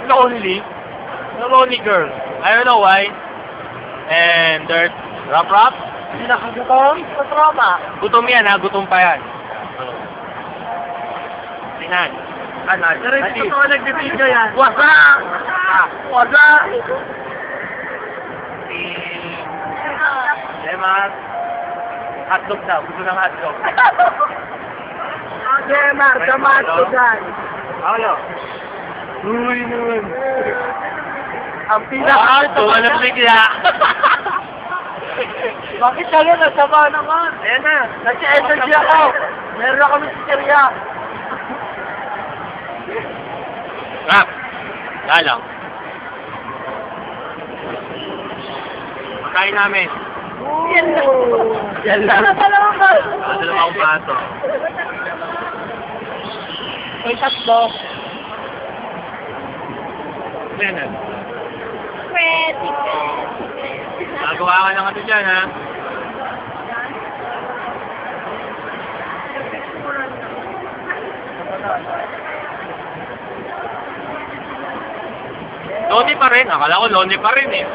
Lonely? The lonely girl. I don't know why. And there's rap. Pinakagutom sa trauma. Gutom yan ha, gutom pa yan. Tingnan. Ano? Diretso ko nag-video yan. Wasa! Wasa! Lemas. Hotdog daw. Gusto ng hotdog. Gemar, damat ko dyan. Ano? Uy naman. Ang Wow, pinakagutom. tumalap bigla. Bakit kaya nasama naman? Ayan na. Nag-energy ako. Meron na kami si Serya. Rap. Lang. Pagkain namin. Yan lang. Yan lang. Dalawang ba? Dalawang baso. May tatlo. Ayan. Pretty. Nagawa ka ng ano dyan, ha? Lonely pa rin. Akala ko lonely pa rin, eh.